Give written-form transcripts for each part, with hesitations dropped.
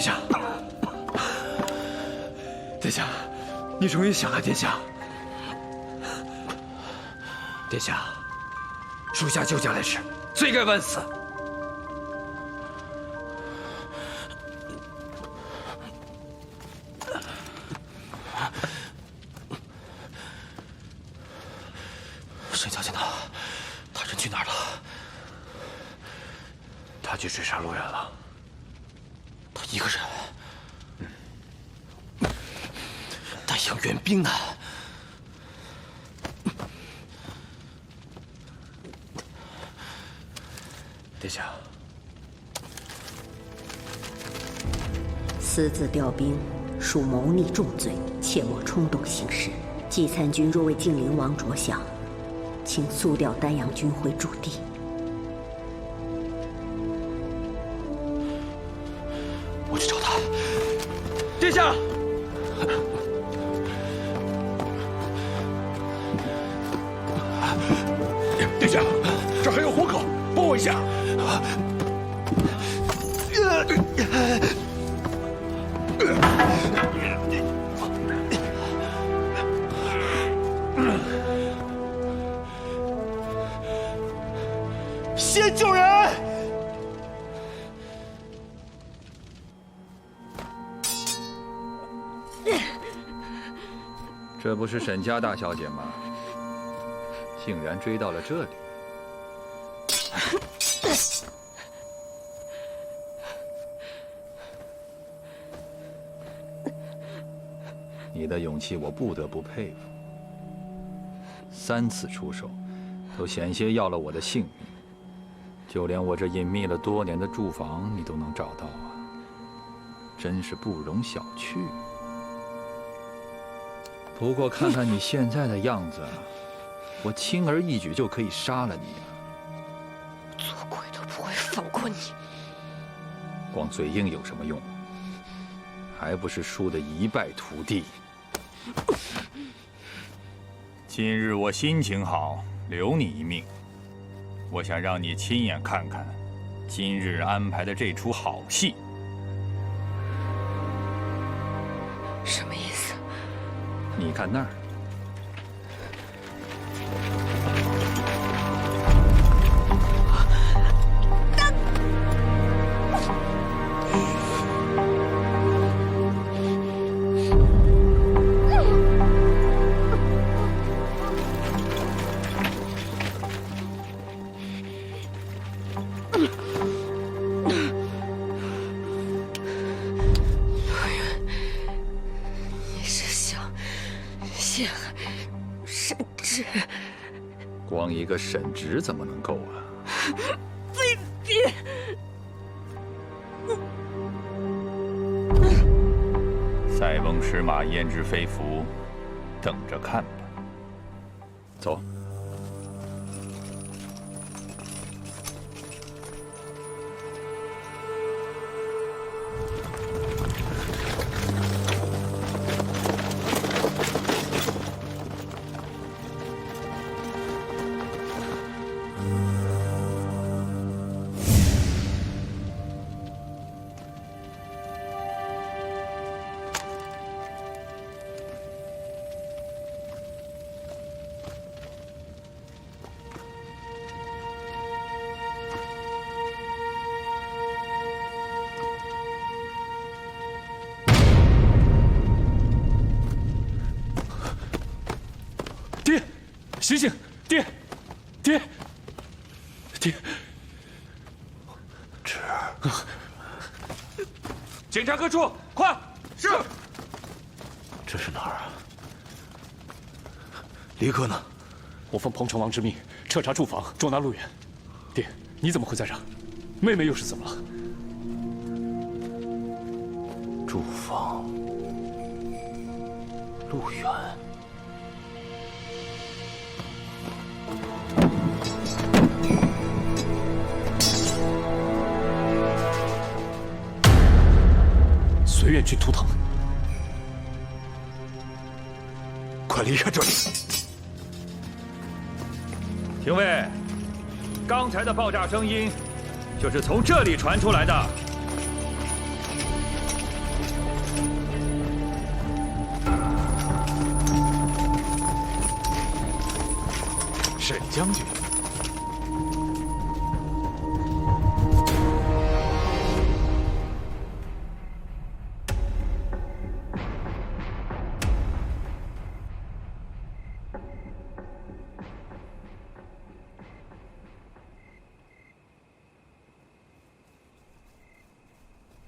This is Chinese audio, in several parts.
下，殿下，你终于醒了，殿下。殿下，属下救驾来迟，罪该万死。沈小姐呢？他人去哪儿了？他去追杀陆远了。他一个人？带养援兵呢？殿下，私自调兵属谋逆重罪，切莫冲动行事。季参军若为晋灵王着想，请速调丹阳军回驻地。我去找他。殿下，殿下，这还有活口，帮我一下。先救人！这不是沈家大小姐吗？竟然追到了这里。你的勇气我不得不佩服。3次出手，都险些要了我的性命。就连我这隐秘了多年的住房，你都能找到啊！真是不容小觑。不过看看你现在的样子，我轻而易举就可以杀了你啊！做鬼都不会放过你。光嘴硬有什么用？还不是输得一败涂地。今日我心情好，留你一命。我想让你亲眼看看今日安排的这出好戏。什么意思？你看那儿。光一个沈直怎么能够啊？卑鄙！塞翁失马焉知非福，等着看吧。走。醒醒，爹，爹，爹！侄儿，检查各处，快！是。这是哪儿啊？离哥呢？我奉彭城王之命彻查住房，捉拿陆远。爹，你怎么会在这儿？妹妹又是怎么了？住房，陆远。随愿去图腾，快离开这里！廷尉，刚才的爆炸声音就是从这里传出来的。沈将军。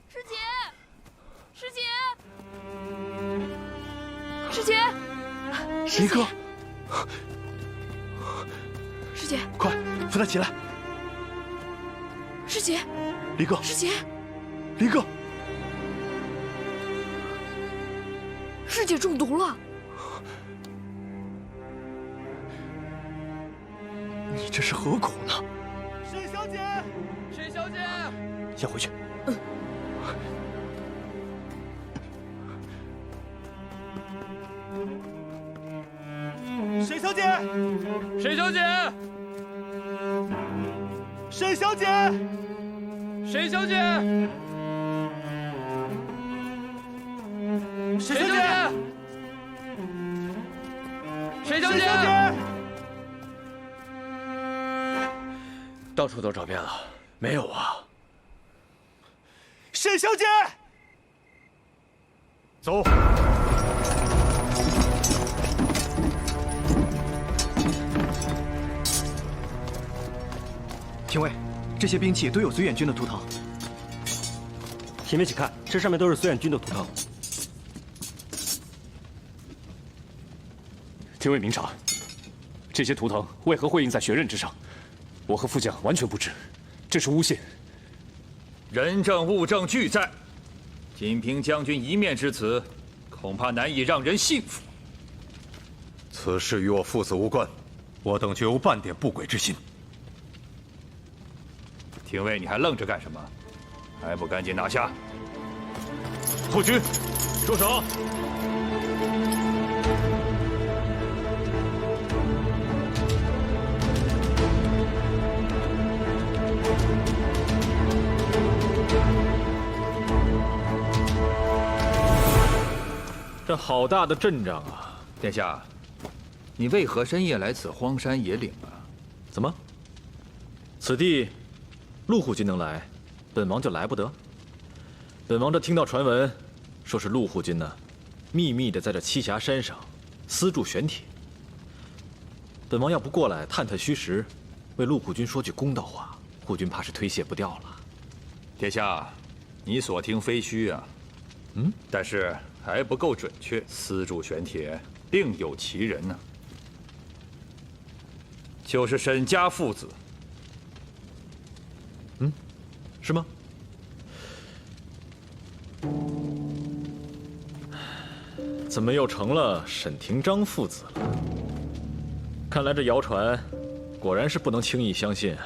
师姐，师姐，师姐，离哥，师姐，快扶他起来！师姐，离哥，师姐，离哥，师姐中毒了！你这是何苦呢？沈小姐，沈小姐，先回去。沈小姐，沈小姐，沈小姐，沈小姐，沈小姐，沈小姐，到处都找遍了，没有啊。沈小姐，走。廷尉，这些兵器都有绥远军的图腾。前面请看，这上面都是绥远军的图腾。廷尉明察，这些图腾为何会印在血刃之上？我和副将完全不知，这是诬陷。人证物证俱在，仅凭将军一面之词，恐怕难以让人信服。此事与我父子无关，我等绝无半点不轨之心。廷尉，你还愣着干什么？还不赶紧拿下！后军，住手！这好大的阵仗啊！殿下，你为何深夜来此荒山野岭啊？怎么？此地陆护军能来，本王就来不得？本王这听到传闻，说是陆护军呢，秘密的在这栖霞山上私铸玄铁。本王要不过来探探虚实，为陆护军说句公道话，护军怕是推卸不掉了。殿下，你所听非虚啊。但是还不够准确。私铸玄铁另有其人呢，就是沈家父子。是吗？怎么又成了沈廷章父子了？看来这谣传果然是不能轻易相信啊！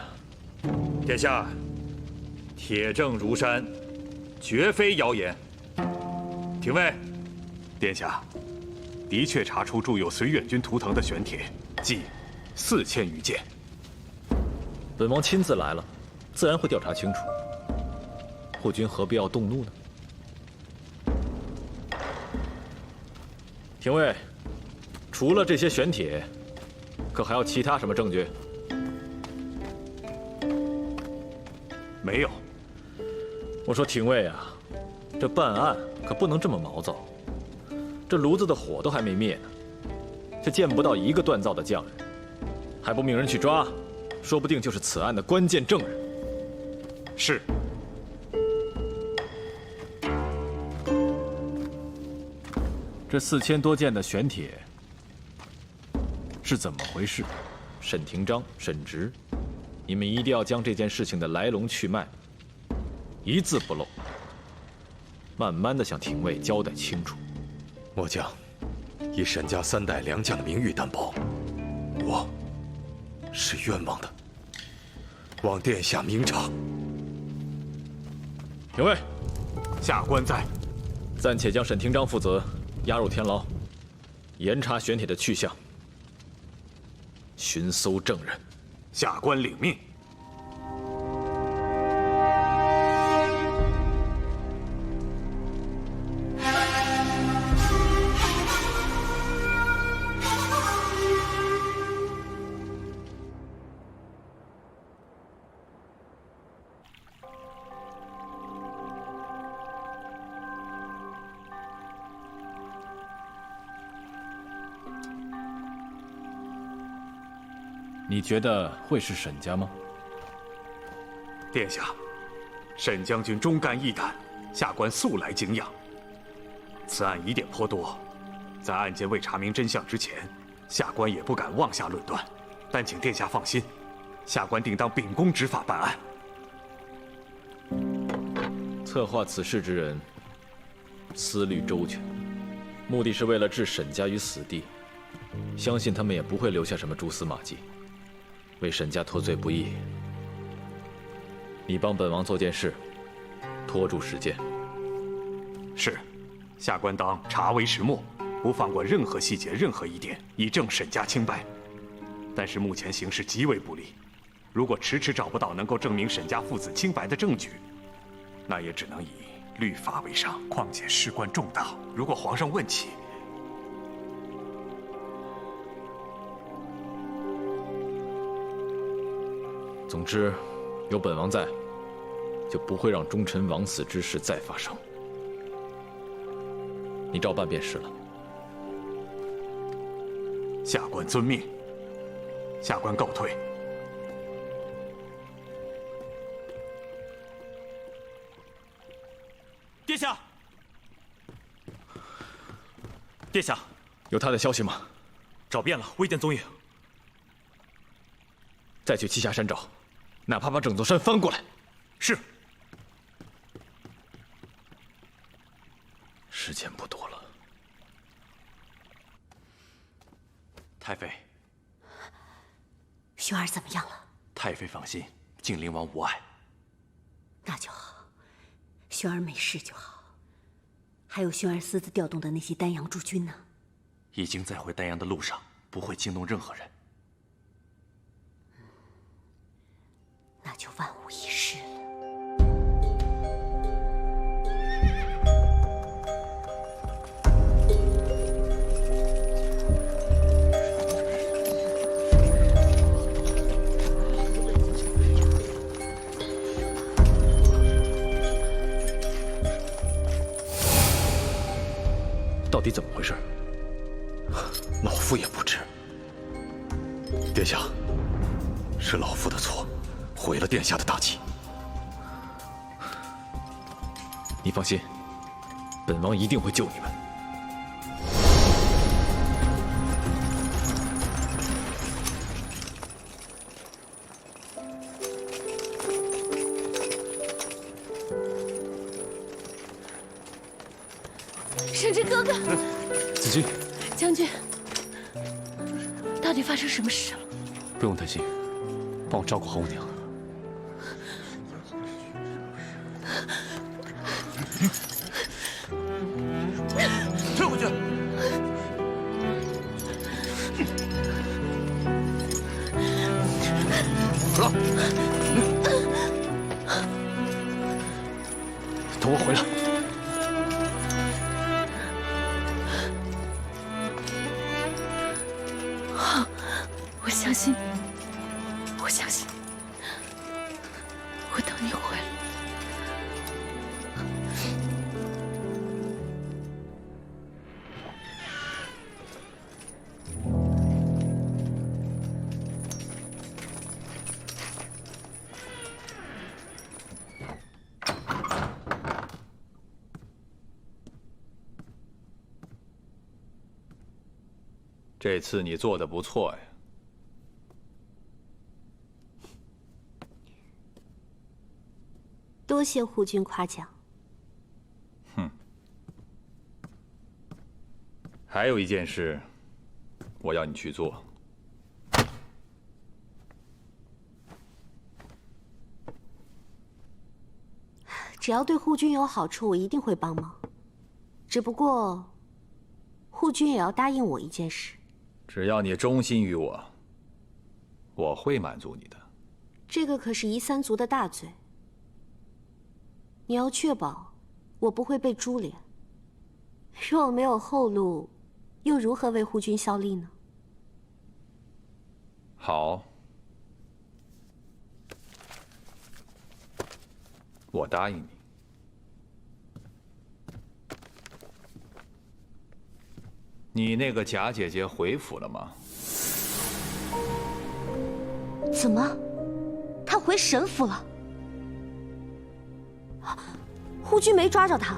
殿下，铁证如山，绝非谣言。廷尉，殿下，的确查出铸有绥远军图腾的玄铁，计4000余件。本王亲自来了，自然会调查清楚。护军何必要动怒呢？廷尉，除了这些玄铁，可还有其他什么证据？没有。我说廷尉啊，这办案可不能这么毛躁。这炉子的火都还没灭呢，却见不到一个锻造的匠人，还不命人去抓，说不定就是此案的关键证人。是。这4000多件的玄铁是怎么回事？沈廷章、沈直，你们一定要将这件事情的来龙去脉一字不漏，慢慢的向廷尉交代清楚。末将以沈家3代良将的名誉担保，我是冤枉的，望殿下明察。廷尉，下官在。暂且将沈廷章父子押入天牢，严查玄铁的去向，寻搜证人。下官领命。你觉得会是沈家吗？殿下，沈将军忠肝义胆，下官素来敬仰。此案疑点颇多，在案件未查明真相之前，下官也不敢妄下论断。但请殿下放心，下官定当秉公执法办案。策划此事之人，思虑周全，目的是为了置沈家于死地。相信他们也不会留下什么蛛丝马迹，为沈家脱罪不易。你帮本王做件事，拖住时间。是，下官当查为石墨，不放过任何细节、任何疑点，以证沈家清白。但是目前形势极为不利，如果迟迟找不到能够证明沈家父子清白的证据，那也只能以律法为上。况且事关重大，如果皇上问起，总之，有本王在，就不会让忠臣枉死之事再发生。你照办便是了。下官遵命。下官告退。殿下，殿下，有他的消息吗？找遍了，未见踪影。再去栖霞山找，哪怕把整座山翻过来。是。时间不多了。太妃，薰儿怎么样了？太妃放心，靖灵王无碍。那就好，薰儿没事就好。还有薰儿私自调动的那些丹阳诸军呢？已经在回丹阳的路上，不会惊动任何人。那就万无一失了。到底怎么回事？老夫也不知。殿下，是老夫的错，毁了殿下的大计。你放心，本王一定会救你们。沈之哥哥，子君，将军，到底发生什么事了？不用担心，帮我照顾好我娘。退回去！走，等我回来。我相信你，我相信你，我等你回来。这次你做得不错呀。多谢护军夸奖。哼。还有一件事，我要你去做。只要对护军有好处，我一定会帮忙。只不过，护军也要答应我一件事。只要你忠心于我，我会满足你的。这个可是夷三族的大罪。你要确保我不会被株连。若我没有后路，又如何为护军效力呢？好，我答应你。你那个贾姐姐回府了吗？怎么，他回神府了？护军没抓着他。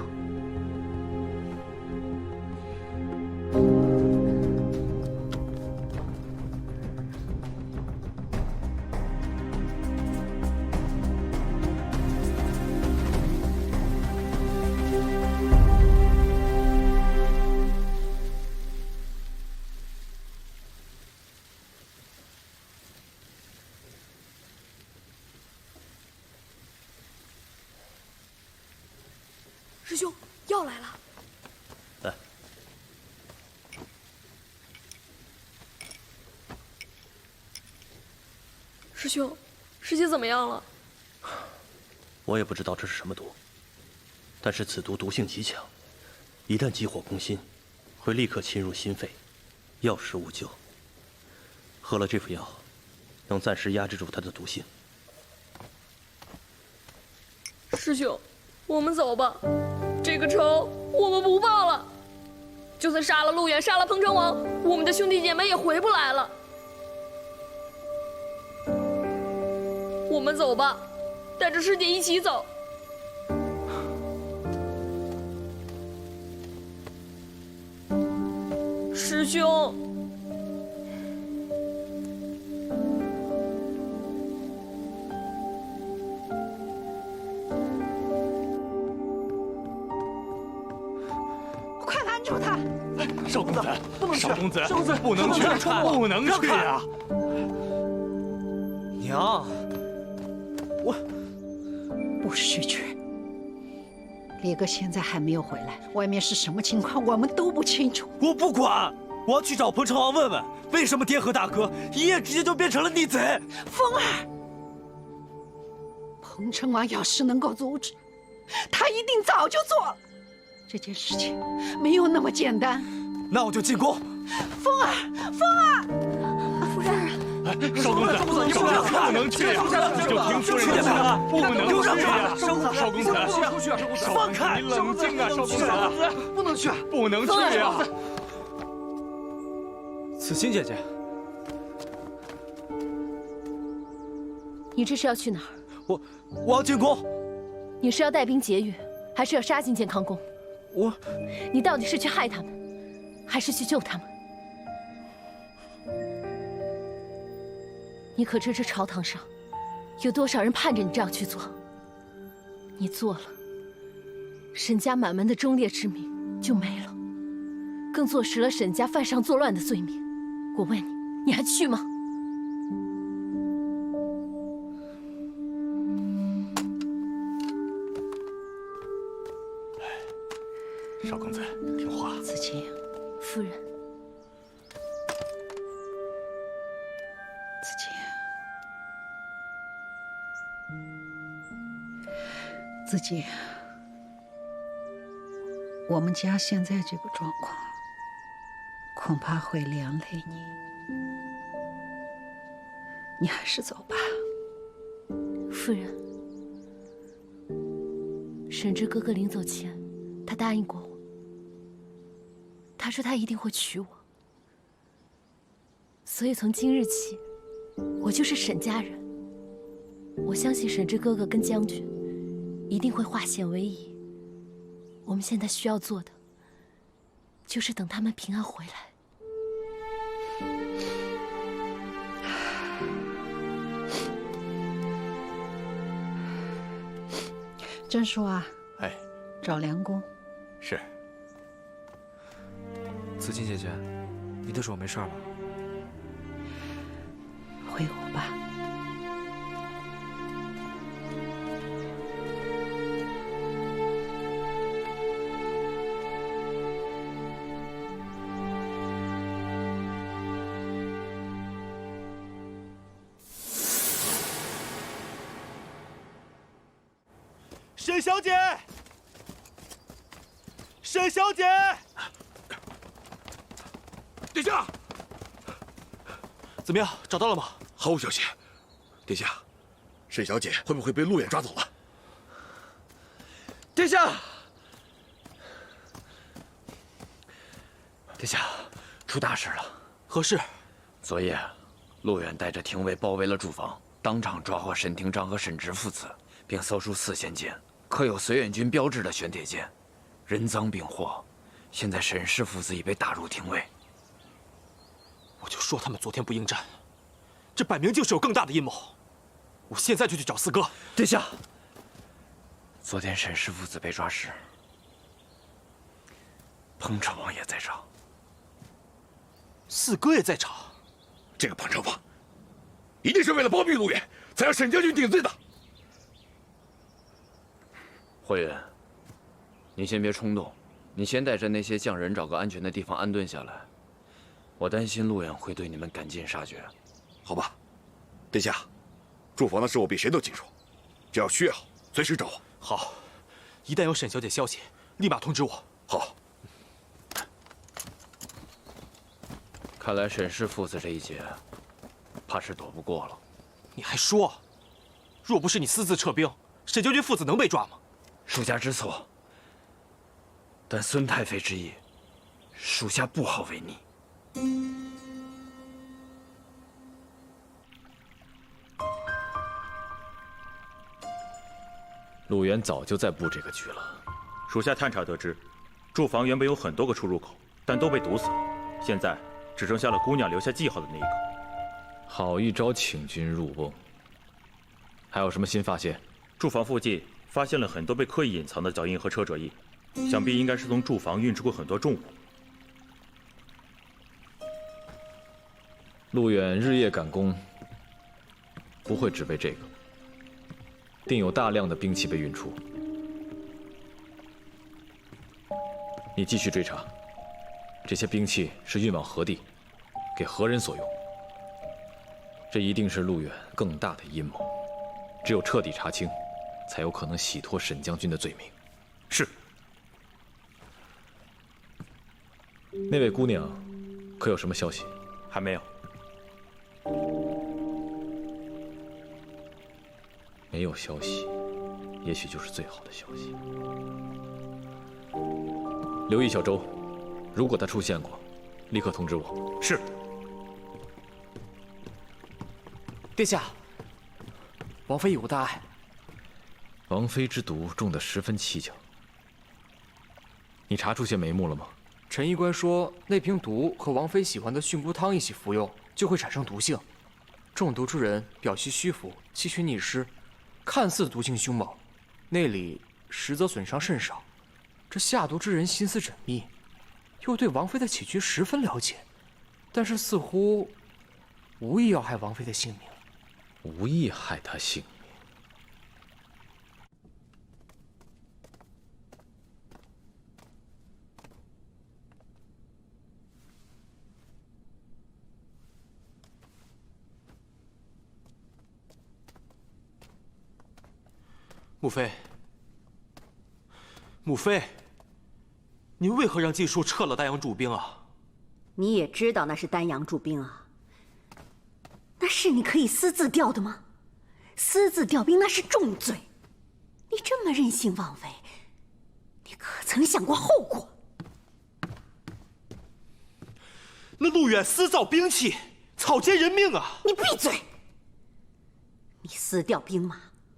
师兄，药来了。来，师兄，师姐怎么样了？我也不知道这是什么毒，但是此毒毒性极强，一旦急火攻心，会立刻侵入心肺，药石无救。喝了这副药，能暂时压制住它的毒性。师兄，我们走吧，这个仇我们不报了。就算杀了陆远，杀了彭城王，我们的兄弟姐妹也回不来了。我们走吧，带着师姐一起走。师兄。快拦住他！少公子，不能去！少公子，少公子，不能去，不能去啊！娘，我不许去。烈哥现在还没有回来，外面是什么情况我们都不清楚。我不管，我要去找彭城王问问，为什么爹和大哥一夜之间就变成了逆贼？风儿，彭城王要是能够阻止，他一定早就做了。这件事情没有那么简单。那我就进宫。风儿，风儿，夫人，少公子，你不能去呀！就听夫人的话，不能去呀！少公子，放开！你冷静啊，少公子，不能去，不能去呀！子欣姐姐，你这是要去哪儿？我要进宫。你是要带兵劫狱，还是要杀进健康宫？你到底是去害他们，还是去救他们？你可知这朝堂上有多少人盼着你这样去做？你做了，沈家满门的忠烈之名就没了，更坐实了沈家犯上作乱的罪名。我问你，你还去吗？少公子，听话。子欣，夫人。子欣，子欣，我们家现在这个状况，恐怕会连累你。你还是走吧。夫人，沈之哥哥临走前，他答应过我。他说他一定会娶我，所以从今日起，我就是沈家人。我相信沈之哥哥跟将军一定会化险为夷。我们现在需要做的，就是等他们平安回来。甄叔啊，哎，找梁公。是。子欣姐姐，你的手没事吧？回屋吧。沈小姐，沈小姐。殿下，怎么样？找到了吗？好消息，殿下，沈小姐会不会被陆远抓走了？殿下，殿下，出大事了！何事？昨夜，陆远带着廷尉包围了驻防，当场抓获沈廷章和沈直父子，并搜出4仙剑，刻有绥远军标志的玄铁剑，人赃并获。现在沈氏父子已被打入廷尉。我就说他们昨天不应战，这摆明就是有更大的阴谋。我现在就去找四哥。殿下，昨天沈氏父子被抓时，彭城王也在场。四哥也在场。这个彭城王，一定是为了包庇陆远，才让沈将军顶罪的。霍元，你先别冲动，你先带着那些匠人找个安全的地方安顿下来。我担心陆远会对你们赶尽杀绝。好吧，殿下，驻防的事我比谁都清楚，只要需要，随时找我。好，一旦有沈小姐消息，立马通知我。好。看来沈氏父子这一劫，怕是躲不过了。你还说，若不是你私自撤兵，沈将军父子能被抓吗？属下知错，但孙太妃之意，属下不好违逆。陆远早就在布这个局了。属下探查得知，驻防原本有很多个出入口，但都被堵死了。现在只剩下了姑娘留下记号的那一个。好一招请君入瓮！还有什么新发现？驻防附近发现了很多被刻意隐藏的脚印和车辙印，想必应该是从驻防运出过很多重物。陆远日夜赶工，不会只为这个，定有大量的兵器被运出。你继续追查，这些兵器是运往何地，给何人所用？这一定是陆远更大的阴谋。只有彻底查清，才有可能洗脱沈将军的罪名。是。那位姑娘，可有什么消息？还没有。没有消息，也许就是最好的消息。留意小周，如果他出现过，立刻通知我。是。殿下，王妃有大碍。王妃之毒中得十分蹊跷。你查出些眉目了吗？陈医官说，那瓶毒和王妃喜欢的菌菇汤一起服用，就会产生毒性。中毒之人表现虚浮，气血逆失，看似毒性凶猛，内里实则损伤甚少。这下毒之人心思缜密，又对王妃的起居十分了解，但是似乎无意要害王妃的性命。无意害她性命。母妃，母妃，您为何让季树撤了丹阳驻兵啊？你也知道那是丹阳驻兵啊，那是你可以私自调的吗？私自调兵那是重罪，你这么任性妄为，你可曾想过后果？那陆远私造兵器，草菅人命啊！你闭嘴！你私调兵马，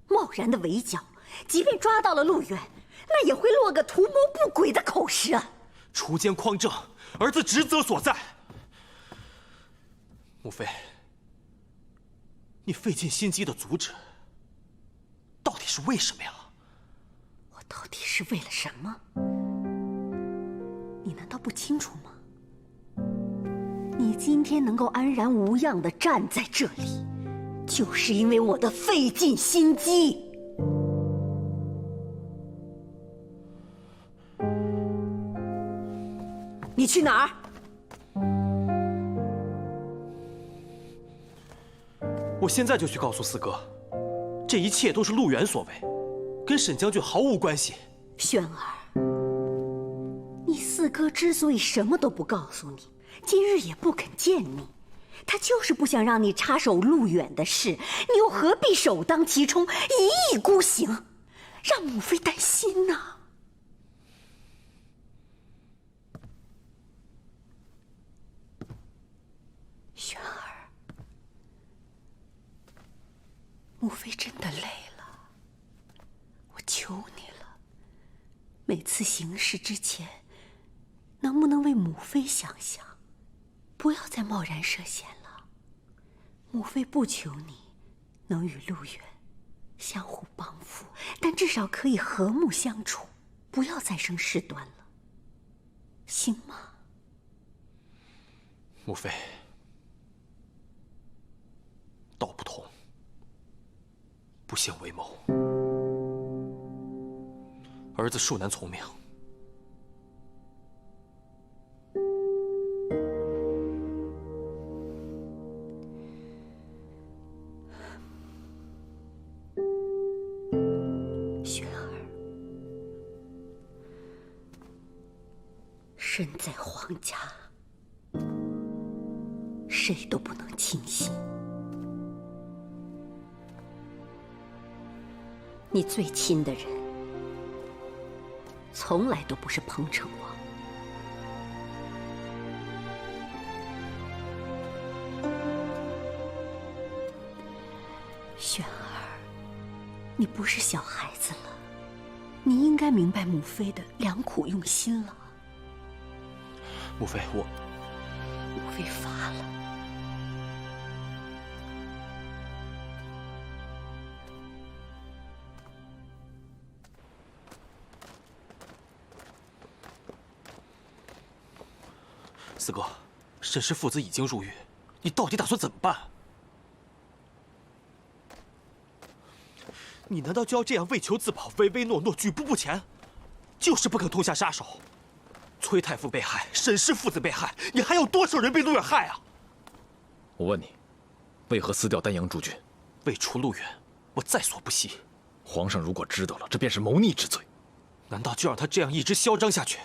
贸然的围剿，即便抓到了陆远，那也会落个图谋不轨的口实啊！锄奸匡正，儿子职责所在。母妃，你费尽心机的阻止，到底是为什么呀？我到底是为了什么？你难道不清楚吗？你今天能够安然无恙地站在这里，就是因为我的费尽心机。你去哪儿？我现在就去告诉四哥，这一切都是陆远所为，跟沈将军毫无关系。轩儿，你四哥之所以什么都不告诉你，今日也不肯见你，他就是不想让你插手陆远的事，你又何必首当其冲，一意孤行，让母妃担心呢？轩儿，母妃真的累了，我求你了，每次行事之前，能不能为母妃想想，不要再贸然涉险了。母妃不求你能与陆远相互帮扶，但至少可以和睦相处，不要再生事端了，行吗？母妃，道不同，不相为谋。儿子恕难从命。轩儿，身在皇家，谁都不能轻信。你最亲的人，从来都不是彭城王。轩儿，你不是小孩子了，你应该明白母妃的良苦用心了。母妃，母妃发了。四哥，沈氏父子已经入狱，你到底打算怎么办？你难道就要这样为求自保，唯唯诺诺，举步不前，就是不肯痛下杀手？崔太傅被害，沈氏父子被害，你还有多少人被陆远害啊？我问你，为何撕掉丹阳诸军？为除陆远，我在所不惜。皇上如果知道了，这便是谋逆之罪。难道就让他这样一直嚣张下去，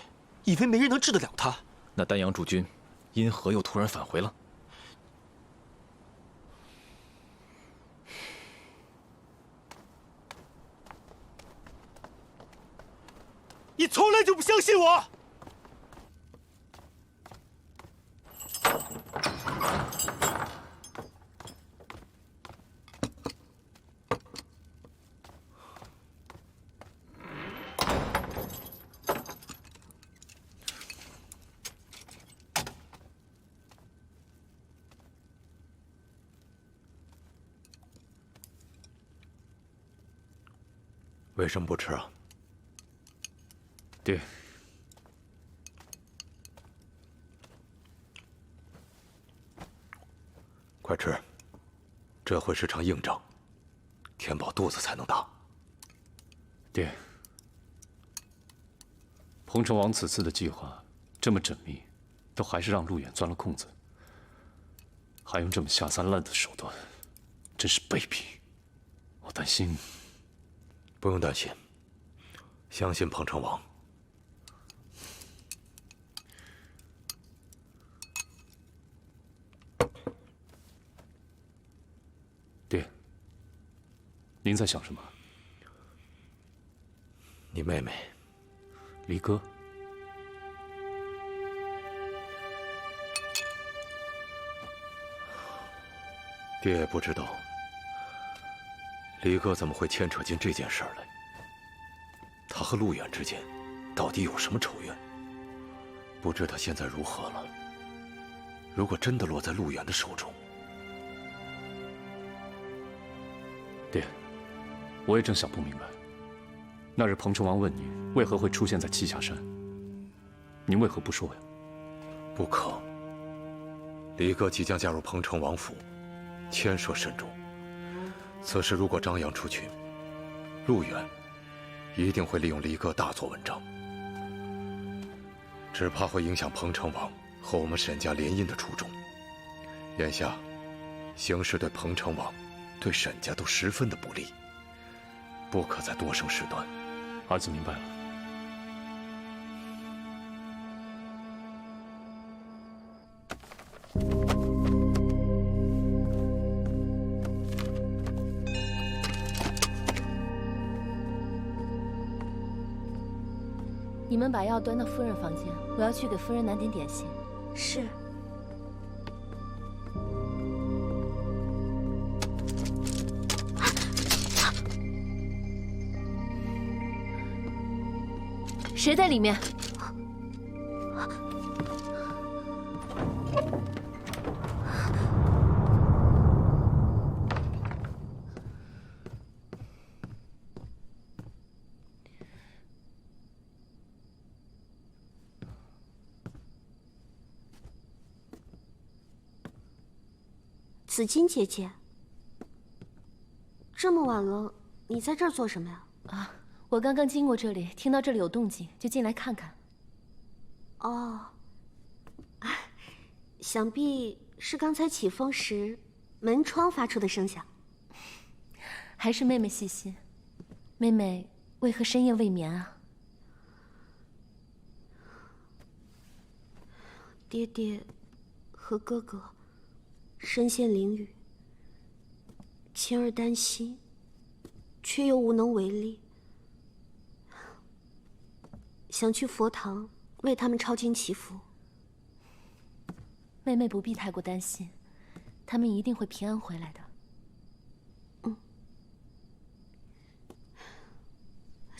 以为没人能治得了他？那丹阳诸军因何又突然返回了？你从来就不相信我！为什么不吃啊？爹，快吃，这会是场硬仗，填饱肚子才能打。爹，彭城王此次的计划这么缜密，都还是让陆远钻了空子，还用这么下三滥的手段，真是卑鄙。我担心。不用担心，相信彭城王。爹，您在想什么？你妹妹，离歌。爹也不知道。离哥怎么会牵扯进这件事儿来？他和陆远之间到底有什么仇怨？不知他现在如何了。如果真的落在陆远的手中，爹，我也正想不明白。那日彭城王问你为何会出现在栖霞山，您为何不说呀？不可。离哥即将加入彭城王府，牵涉甚重。此事如果张扬出去，陆远一定会利用离歌大做文章，只怕会影响彭城王和我们沈家联姻的初衷。眼下，形势对彭城王、对沈家都十分的不利，不可再多生事端。儿子明白了。你们把药端到夫人房间，我要去给夫人拿点点心。是。谁在里面？紫金姐姐，这么晚了，你在这儿做什么呀？啊，我刚刚经过这里，听到这里有动静，就进来看看。哦，想必是刚才起风时门窗发出的声响。还是妹妹细心。妹妹为何深夜未眠啊？爹爹和哥哥身陷囹圄，晴儿担心，却又无能为力，想去佛堂为他们抄经祈福。妹妹不必太过担心，他们一定会平安回来的。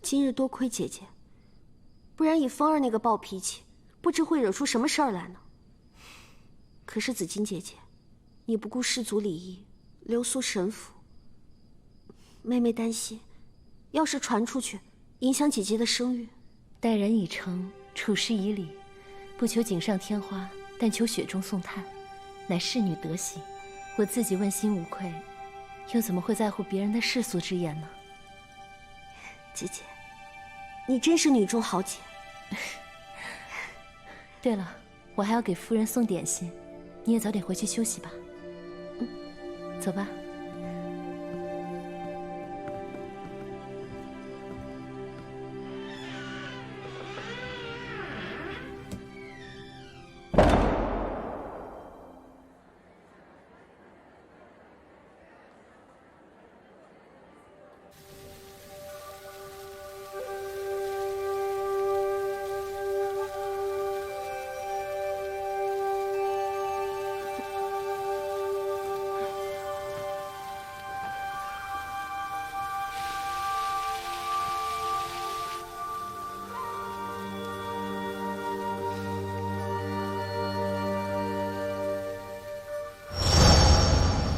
今日多亏姐姐，不然以风儿那个暴脾气，不知会惹出什么事儿来呢。可是紫金姐姐，你不顾氏族礼仪，留宿神府，妹妹担心，要是传出去，影响姐姐的声誉。待人以诚，处事以礼，不求锦上添花，但求雪中送炭，乃侍女德行。我自己问心无愧，又怎么会在乎别人的世俗之言呢？姐姐，你真是女中豪杰。对了，我还要给夫人送点心，你也早点回去休息吧。走吧。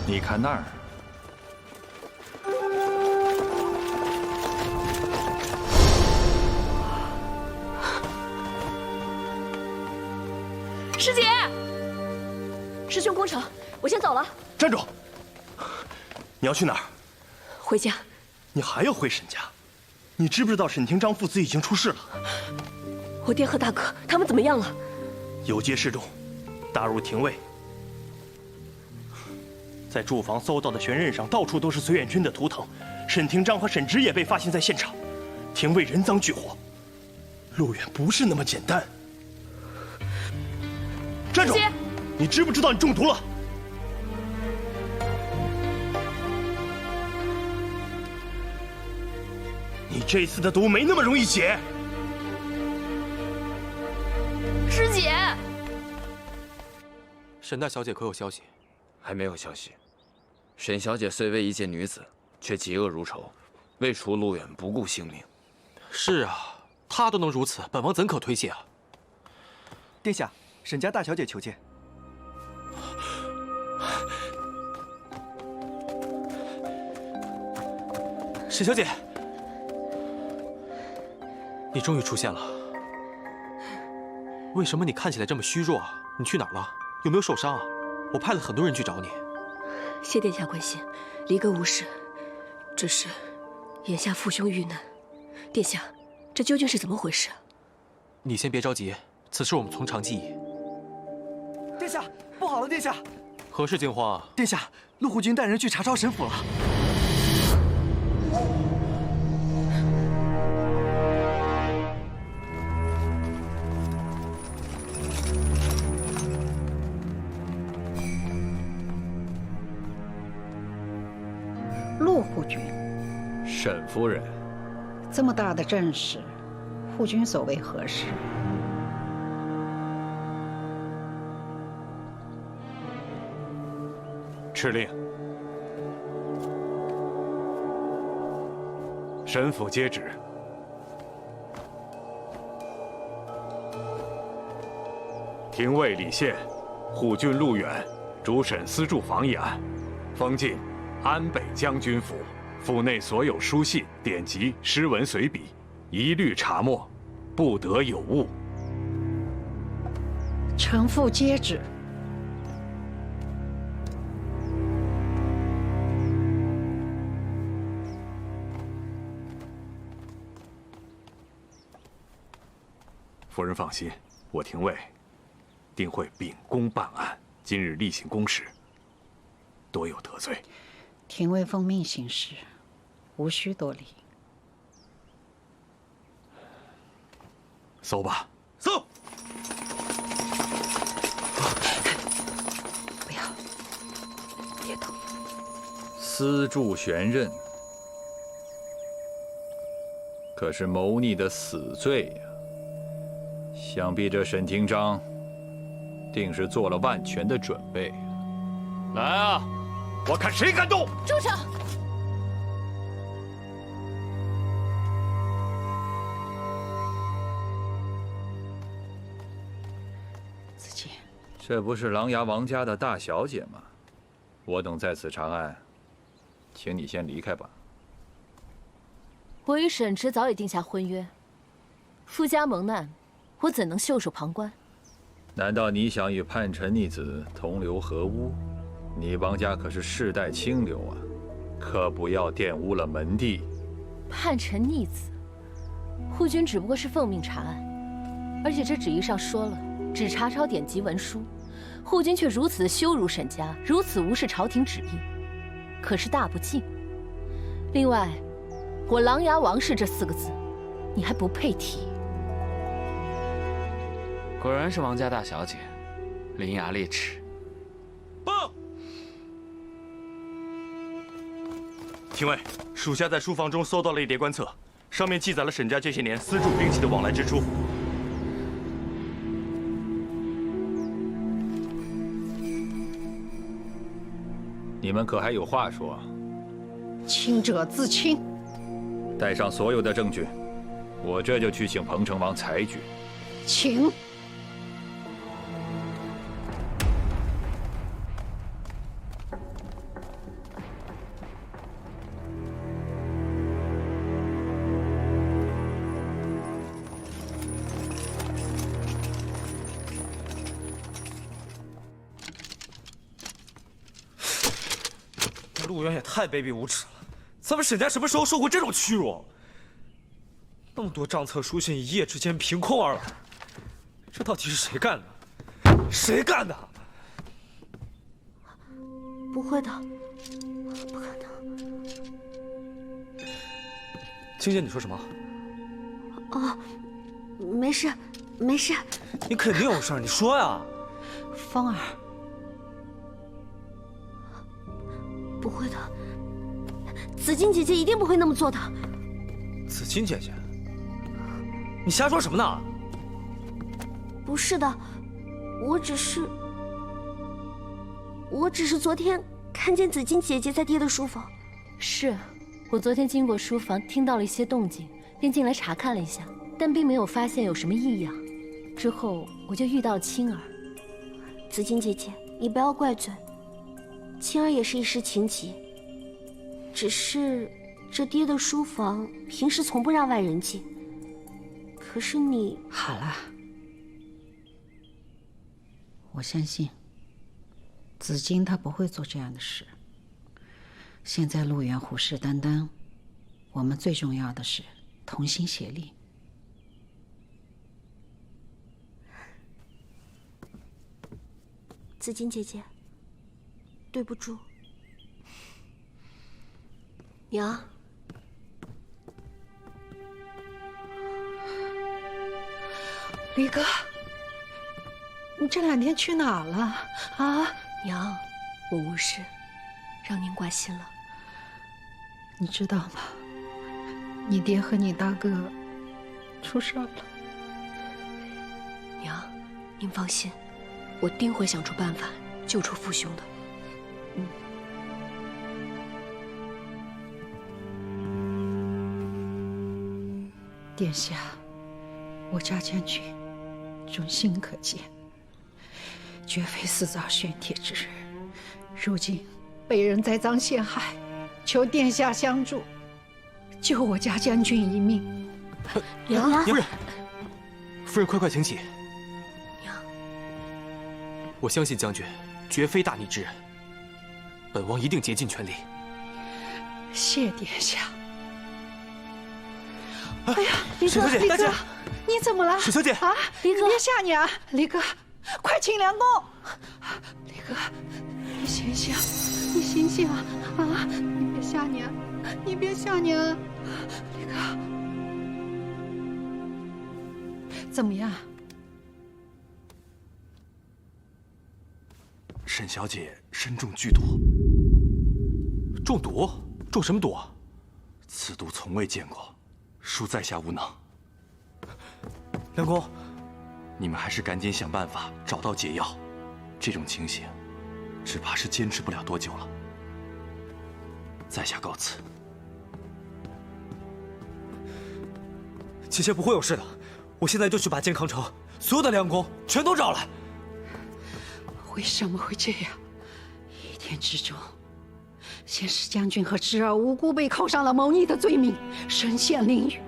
你看那儿，师姐，师兄功成，我先走了。站住！你要去哪儿？回家。你还要回沈家？你知不知道沈廷章父子已经出事了？我爹和大哥他们怎么样了？有劫示众，打入廷尉。在住房搜到的悬刃上，到处都是绥远军的图腾。沈廷章和沈直也被发现在现场，廷尉人赃俱获。陆远不是那么简单。站住！你知不知道你中毒了？你这次的毒没那么容易解。师姐，沈大小姐可有消息？还没有消息。沈小姐虽为一介女子，却嫉恶如仇，为除陆远不顾性命。是啊，她都能如此，本王怎可推卸啊？殿下，沈家大小姐求见。沈小姐，你终于出现了。为什么你看起来这么虚弱啊？你去哪儿了？有没有受伤啊？我派了很多人去找你。谢殿下关心，离哥无事，只是眼下父兄遇难，殿下，这究竟是怎么回事？你先别着急，此事我们从长计议。殿下，不好了，殿下！何事惊慌啊？殿下，陆护军带人去查抄沈府了。陆护军，沈夫人，这么大的阵势，护军所为何事？敕令，沈府接旨。廷尉李宪、护军陆远主审私铸坊一案，封进安北将军府，府内所有书信、典籍、诗文随笔，一律查没，不得有误。臣妇接旨。夫人放心，我廷尉定会秉公办案。今日例行公事，多有得罪。廷尉奉命行事，无需多礼。搜吧，搜！不要，别动。私铸玄刃，可是谋逆的死罪呀！想必这沈廷章定是做了万全的准备。来啊，我看谁敢动！住手！子建，这不是琅琊王家的大小姐吗？我等在此查案，请你先离开吧。我与沈池早已定下婚约，夫家蒙难，我怎能袖手旁观？难道你想与叛臣逆子同流合污？你王家可是世代清流啊，可不要玷污了门第。叛臣逆子，护军只不过是奉命查案，而且这旨意上说了，只查抄典籍文书。护军却如此羞辱沈家，如此无视朝廷旨意，可是大不敬。另外，我琅琊王氏这4个字，你还不配提。果然是王家大小姐，伶牙俐齿。报！廷尉，属下在书房中搜到了一叠官册，上面记载了沈家这些年私铸兵器的往来支出。你们可还有话说？清者自清。带上所有的证据，我这就去请彭城王裁决。请。陆远也太卑鄙无耻了！咱们沈家什么时候受过这种屈辱？那么多账册书信一夜之间凭空而来，这到底是谁干的？谁干的？不会的，不可能。青姐，你说什么？哦，没事，没事。你肯定有事儿，你说呀。风儿。不会的，紫金姐姐一定不会那么做的。紫金姐姐，你瞎说什么呢？不是的，我只是昨天看见紫金姐姐在爹的书房。是，我昨天经过书房，听到了一些动静，便进来查看了一下，但并没有发现有什么异样。之后我就遇到了青儿。紫金姐姐，你不要怪罪。青儿也是一时情急，只是这爹的书房平时从不让外人进。可是你……好了，我相信紫金她不会做这样的事。现在陆远虎视眈眈，我们最重要的是同心协力。紫金姐姐。对不住，娘。李哥，你这2天去哪儿了？啊，娘，我无事，让您挂心了。你知道吗？你爹和你大哥出事了。娘，您放心，我定会想出办法救出父兄的。殿下，我家将军忠心可见，绝非私造玄铁之人，如今被人栽赃陷害，求殿下相助，救我家将军一命。娘，夫人，夫人，快请起。娘，我相信将军绝非大逆之人，本王一定竭尽全力。谢殿下。哎呀，李哥，李哥，你怎么了？史小姐啊，李哥，别吓你啊，李哥，快请梁公。李哥，你醒醒，你醒醒啊！啊，你别吓娘，你别吓娘，李哥，怎么样？沈小姐身中剧毒。中毒？中什么毒啊？此毒从未见过，恕在下无能。梁公，你们还是赶紧想办法找到解药，这种情形，只怕是坚持不了多久了。在下告辞。姐姐不会有事的，我现在就去把健康城所有的梁公全都找来。为什么会这样？一天之中，先是将军和侄儿无辜被扣上了谋逆的罪名，身陷囹圄。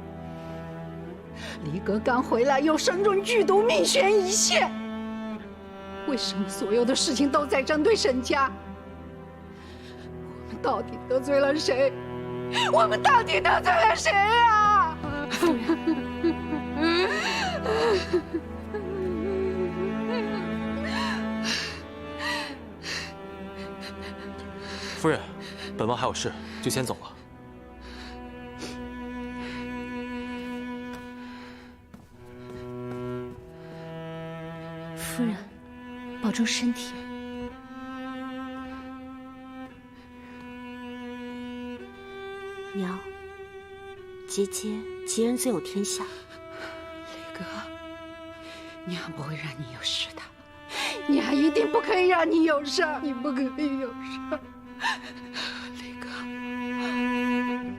离哥刚回来，又身中剧毒，命悬一线。为什么所有的事情都在针对沈家？我们到底得罪了谁？我们到底得罪了谁啊？夫人，本王还有事，就先走了。夫人，保重身体。娘，姐姐吉人自有天相。李哥，娘不会让你有事的，娘一定不可以让你有事，你不可以有事。